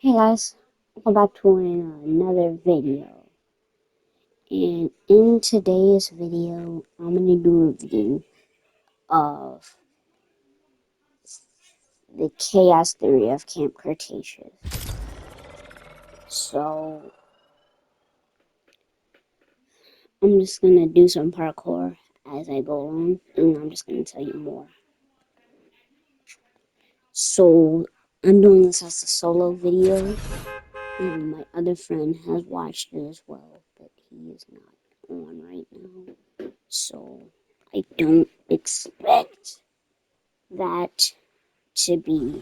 Hey guys, welcome back to another video. And in today's video, I'm gonna do a review of the chaos theory of Camp Cretaceous. So I'm just gonna do some parkour as I go along, and I'm just gonna tell you more. So I'm doing this as a solo video, and my other friend has watched it as well, but he is not on right now. So I don't expect that to be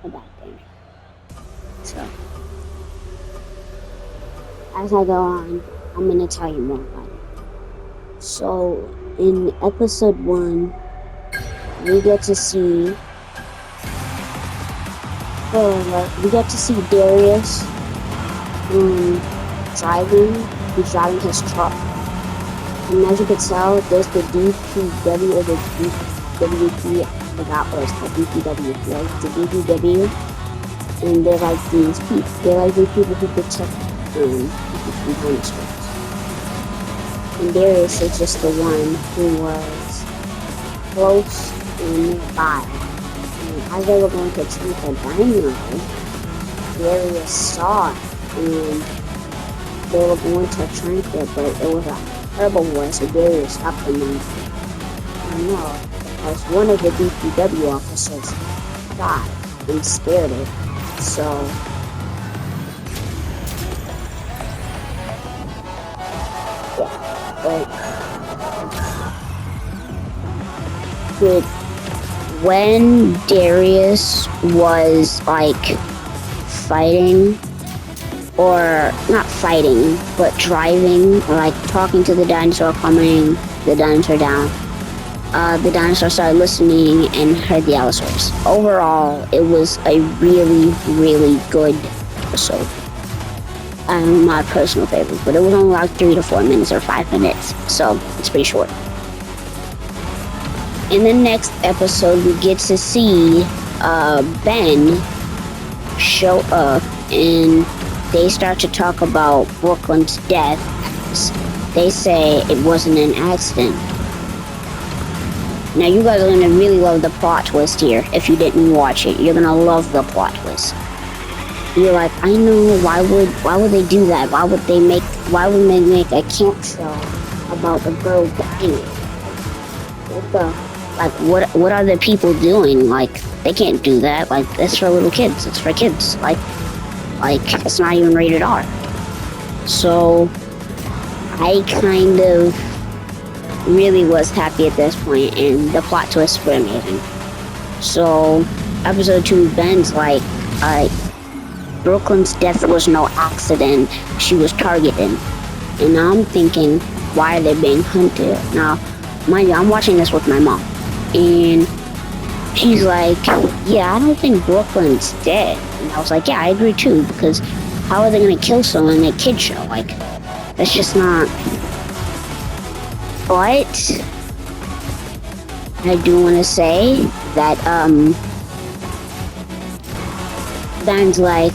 a bad thing. So as I go on, I'm gonna tell you more about it. So in episode 1, we get to see Darius driving. He's driving his truck. And as you can tell, there's the DPW or the DWP. I forgot what it's called. DPW, right? The DPW. And they're like these people. They're like these people who protect people from dinosaurs. And Darius is just the one who was close and nearby. And as they were going to attack the dino, Darius saw it, and they were going to attack it, but it was a terrible war, so Darius stopped them. And I know, because one of the DPW officers died and scared it. So yeah, but when Darius was like fighting, or not fighting, but driving, or like talking to the dinosaur, calming the dinosaur down, the dinosaur started listening and heard the Allosaurus. Overall, it was a really, really good episode. My personal favorite, but it was only like 3 to 4 minutes or 5 minutes, so it's pretty short. In the next episode, we get to see Ben show up, and they start to talk about Brooklyn's death. They say it wasn't an accident. Now you guys are gonna really love the plot twist here. If you didn't watch it, you're gonna love the plot twist. You're like, I know, why would they do that? Why would they make a camp show about a girl dying? What are the people doing? Like, they can't do that. Like, it's for little kids. It's for kids. Like it's not even rated R. So I kind of really was happy at this point, and the plot twists were amazing. So episode 2, Ben's like, Brooklyn's death was no accident. She was targeted. And now I'm thinking, why are they being hunted? Now, mind you, I'm watching this with my mom, and she's like, yeah, I don't think Brooklyn's dead. And I was like, yeah, I agree too, because how are they gonna kill someone in a kid show? Like, that's just not. But I do want to say that Ben's like,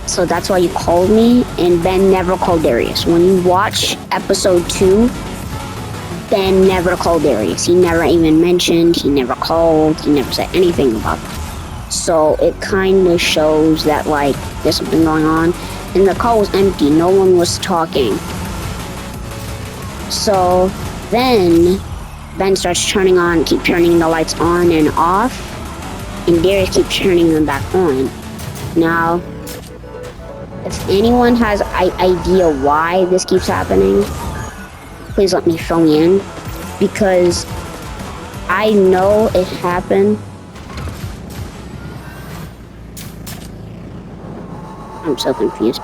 so that's why you called me, and Ben never called Darius. When you watch episode 2, Ben never called Darius. He never even mentioned, he never called, he never said anything about that. So it kind of shows that, like, there's something going on. And the call was empty, no one was talking. So then Ben starts turning the lights on and off, and Darius keeps turning them back on. Now, if anyone has an idea why this keeps happening, please let me fill me in, because I know it happened. I'm so confused.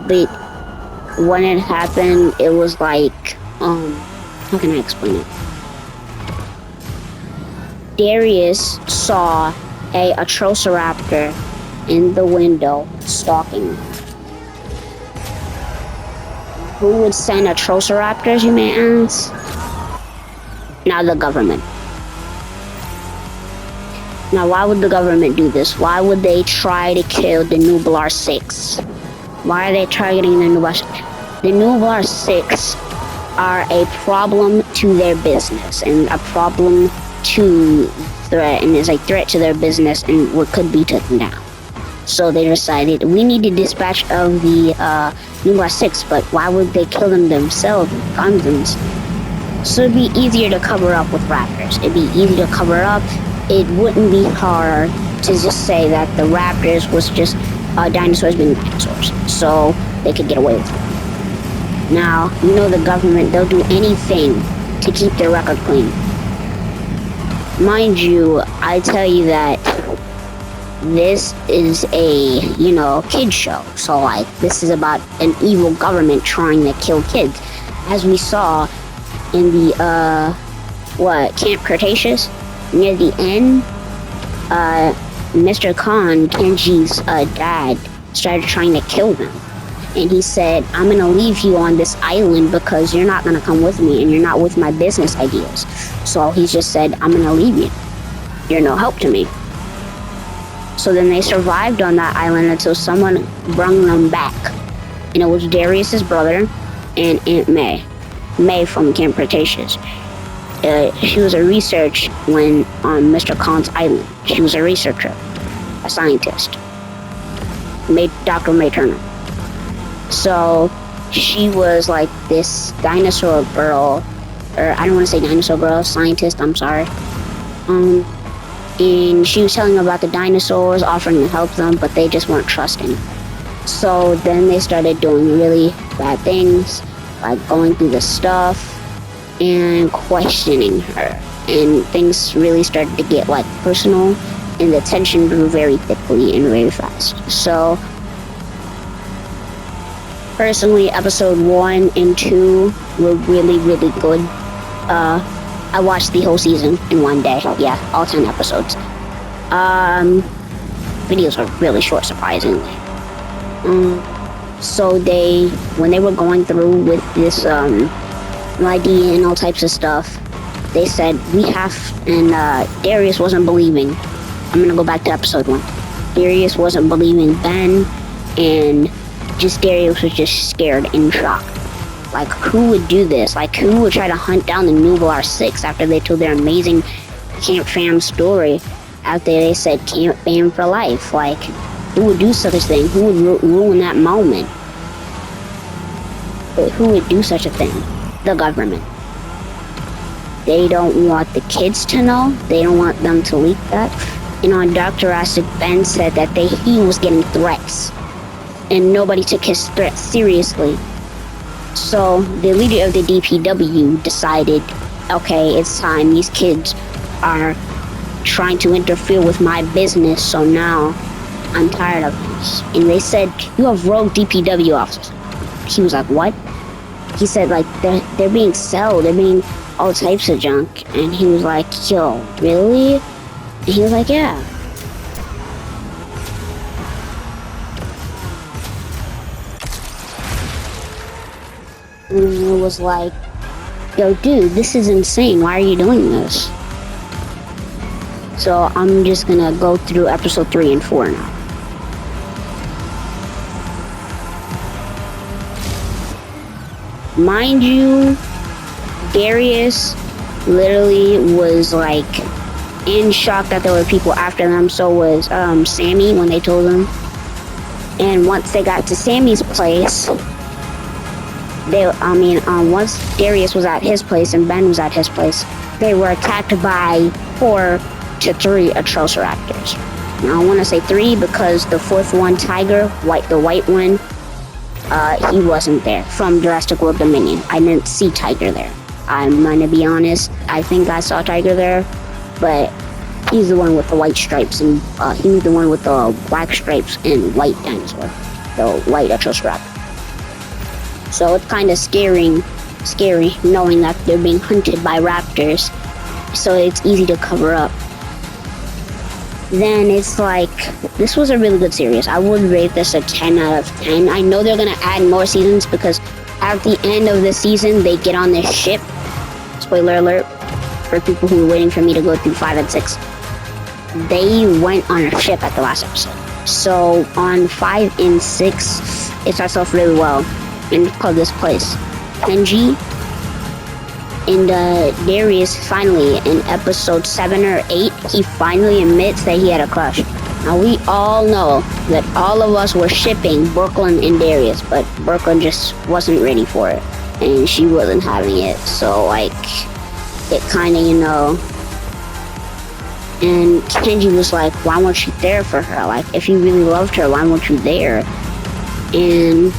But when it happened, it was like, how can I explain it? Darius saw a Atrociraptor in the window stalking him. Who would send Atrociraptors, you may ask? Now the government. Now, why would the government do this? Why would they try to kill the Nublar 6? Why are they targeting the Nublar 6? The Nublar 6 are a problem to their business and a problem to threat, and is a threat to their business and what could be taken down. So they decided we need to dispatch of the Nublar 6, but why would they kill them themselves with guns? So it'd be easier to cover up with raptors. It'd be easy to cover up. It wouldn't be hard to just say that the raptors was just dinosaurs being dinosaurs, so they could get away with it. Now, you know the government, they'll do anything to keep their record clean. Mind you, I tell you that this is a, kid show. So, this is about an evil government trying to kill kids. As we saw in the, Camp Cretaceous, near the end, Mr. Khan, Kenji's dad, started trying to kill them. And he said, I'm going to leave you on this island because you're not going to come with me and you're not with my business ideas. So he just said, I'm going to leave you. You're no help to me. So then they survived on that island until someone brought them back. And it was Darius's brother and Aunt May. May from Camp Cretaceous. She was a research on Mr. Khan's island. She was a researcher, a scientist. Dr. May Turner. So she was like this dinosaur girl, or I don't want to say dinosaur girl, scientist, I'm sorry. And she was telling them about the dinosaurs, offering to help them, but they just weren't trusting. So then they started doing really bad things, like going through the stuff and questioning her. And things really started to get personal, and the tension grew very thickly and very fast. So personally, episode 1 and 2 were really, really good. I watched the whole season in one day. Yeah, all 10 episodes. Videos are really short, surprisingly. So when they were going through with this idea and all types of stuff, they said, and Darius wasn't believing. I'm gonna go back to episode 1. Darius wasn't believing Ben, and Darius was just scared and shocked. Who would do this? Who would try to hunt down the Nublar 6 after they told their amazing Camp Fam story? After they said Camp Fam for life. Who would do such a thing? Who would ruin that moment? But who would do such a thing? The government. They don't want the kids to know. They don't want them to leak that. And on Dr. Jurassic, Ben said that he was getting threats. And nobody took his threats seriously. So the leader of the DPW decided, okay, it's time. These kids are trying to interfere with my business, so now I'm tired of this. And they said, you have rogue DPW officers. He was like, what? He said, they're being sold, they're being all types of junk. And he was like, yo, really? And he was like, yeah. And it was like, yo, dude, this is insane. Why are you doing this? So I'm just gonna go through episode 3 and 4 now. Mind you, Darius literally was in shock that there were people after them. So was Sammy when they told him. And once they got to Sammy's place, once Darius was at his place and Ben was at his place, they were attacked by 4 to 3 Atrociraptors. Now I want to say 3 because the 4th one, Tiger, the white one, he wasn't there from Jurassic World Dominion. I didn't see Tiger there. I'm gonna be honest, I think I saw Tiger there, but he's the one with the white stripes, and he was the one with the black stripes and white dinosaur, the white Atrociraptor. So it's kind of scary knowing that they're being hunted by raptors, so it's easy to cover up. Then it's this was a really good series. I would rate this a 10 out of 10. I know they're gonna add more seasons because at the end of the season, they get on this ship. Spoiler alert for people who are waiting for me to go through 5 and 6. they went on a ship at the last episode. So on 5 and 6, it starts off really well. And it's called this place. Kenji and Darius finally, in episode 7 or 8, he finally admits that he had a crush. Now we all know that all of us were shipping Brooklyn and Darius, but Brooklyn just wasn't ready for it. And she wasn't having it. So like, it kinda, you know. And Kenji was like, why weren't you there for her? Like, if you really loved her, why weren't you there? And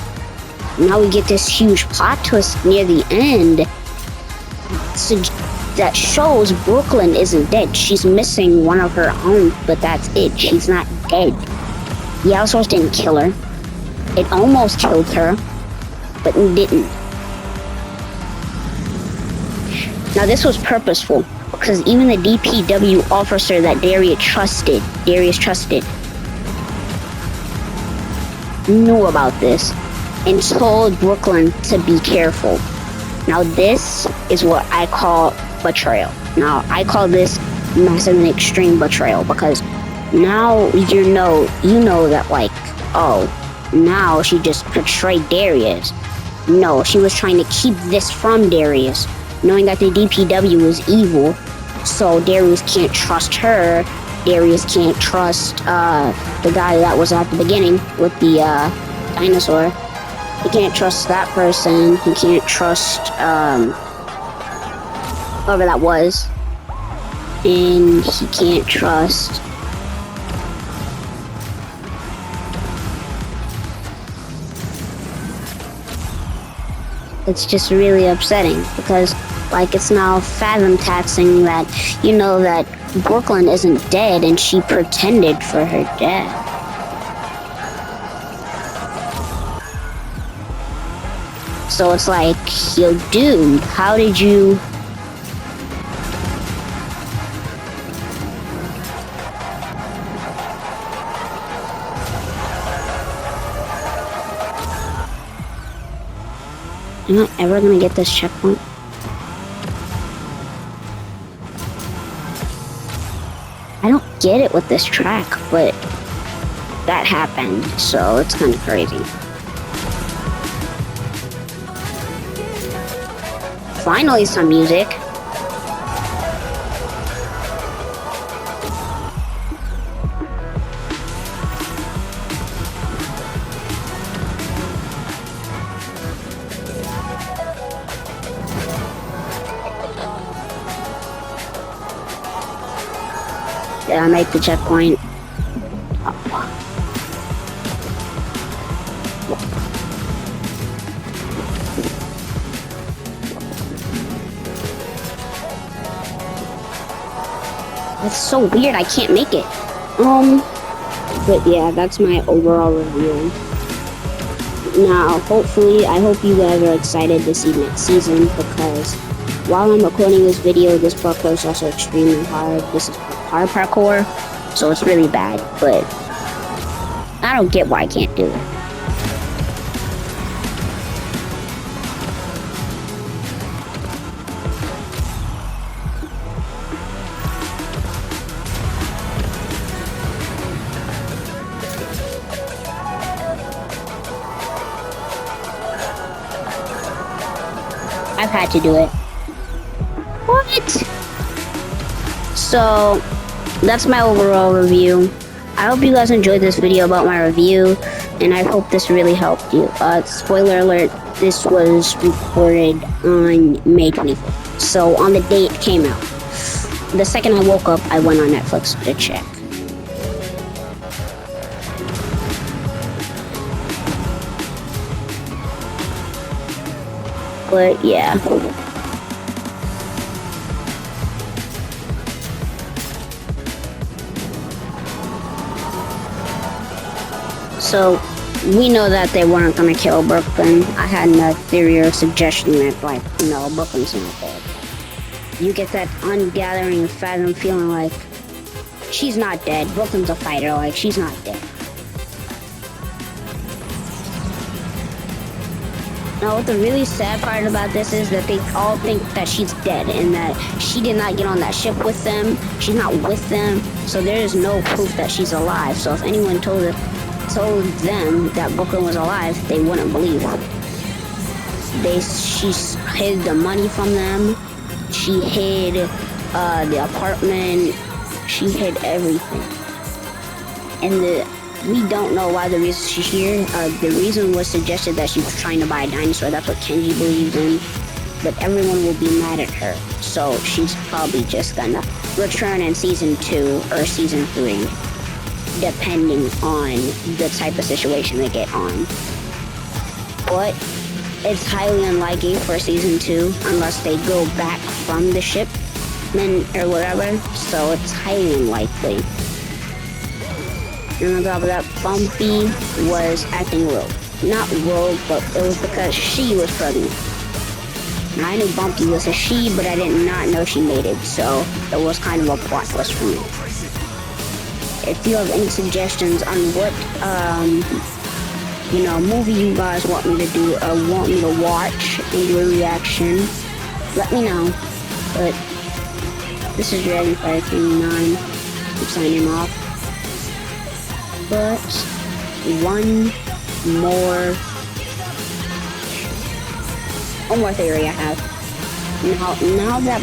now we get this huge plot twist near the end that shows Brooklyn isn't dead. She's missing one of her own, but that's it. She's not dead. The outsource didn't kill her. It almost killed her, but it didn't. Now this was purposeful, because even the DPW officer that Darius trusted, knew about this and told Brooklyn to be careful. Now this is what I call betrayal. Now I call this massive and extreme betrayal, because now you know that, like, oh, now she just betrayed Darius. No, she was trying to keep this from Darius, knowing that the DPW was evil. So Darius can't trust her. Darius can't trust the guy that was at the beginning with the dinosaur. He can't trust that person. He can't trust whoever that was. And he can't trust... It's just really upsetting, because like, it's now fathom taxing that, you know, that Brooklyn isn't dead and she pretended for her death. So it's like, yo, dude, how did you... Am I ever gonna get this checkpoint? I don't get it with this track, but that happened, so it's kind of crazy. Finally, some music. Did I make the checkpoint? That's so weird, I can't make it. But yeah, that's my overall review. Now, hopefully, I hope you guys are excited to see next season, because while I'm recording this video, this parkour is also extremely hard. This is hard parkour, so it's really bad, but I don't get why I can't do it. I've had to do it. What? So, that's my overall review. I hope you guys enjoyed this video about my review, and I hope this really helped you. Spoiler alert, this was recorded on May 24th. So, on the date it came out. The second I woke up, I went on Netflix to check. But yeah. So we know that they weren't gonna kill Brooklyn. I had a theory or suggestion that, like, no, Brooklyn's not dead. You get that ungathering fathom feeling like she's not dead. Brooklyn's a fighter, like she's not dead. Now, what the really sad part about this is that they all think that she's dead and that she did not get on that ship with them. She's not with them, so there is no proof that she's alive. So if anyone told them that Brooklyn was alive, they wouldn't believe her. She hid the money from them. She hid the apartment. She hid everything. And we don't know why the reason she's here. The reason was suggested that she was trying to buy a dinosaur. That's what Kenji believes in. But everyone will be mad at her. So she's probably just gonna return in season 2 or season 3. Depending on the type of situation they get on. But it's highly unlikely for season 2 unless they go back from the ship or whatever. So it's highly unlikely. And on top of that, Bumpy was acting rogue. Not rogue, but it was because she was pregnant. Now, I knew Bumpy was a she, but I did not know she mated, so it was kind of a plot twist for me. If you have any suggestions on what, movie you guys want me to do, or want me to watch and do a reaction, let me know. But this is Dragonfire King 9. I'm signing off. But one more theory I have. Now that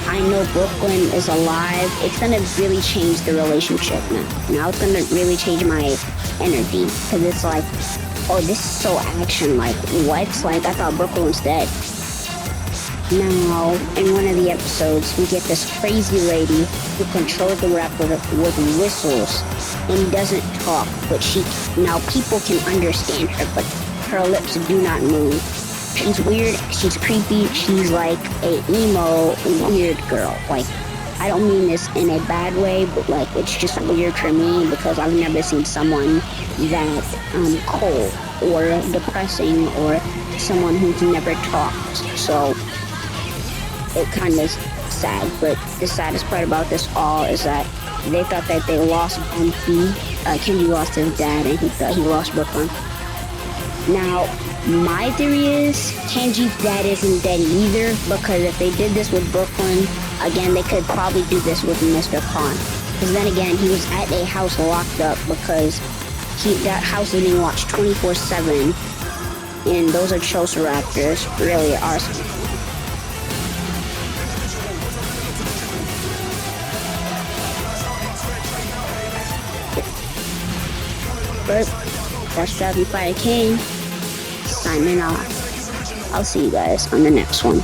I know Brooklyn is alive, it's gonna really change the relationship now. Now it's gonna really change my energy, because it's like, oh, this is so action-like. What? Like, I thought Brooklyn was dead. Now, in one of the episodes, we get this crazy lady who controls the raptor with whistles and doesn't talk, but now people can understand her, but her lips do not move. She's weird, she's creepy, she's like a emo, weird girl. Like, I don't mean this in a bad way, but like, it's just weird for me because I've never seen someone that cold or depressing or someone who's never talked. So it kind of sad, but the saddest part about this all is that they thought that they lost Bumpy. Kenji lost his dad, and he thought he lost Brooklyn. Now, my theory is Kenji's dad isn't dead either, because if they did this with Brooklyn, again, they could probably do this with Mr. Khan. Because then again, he was at a house locked up because that house is being watched 24/7, and those are Choceraptors, really awesome. But that's Dragonfire King signing off. I'll see you guys on the next one.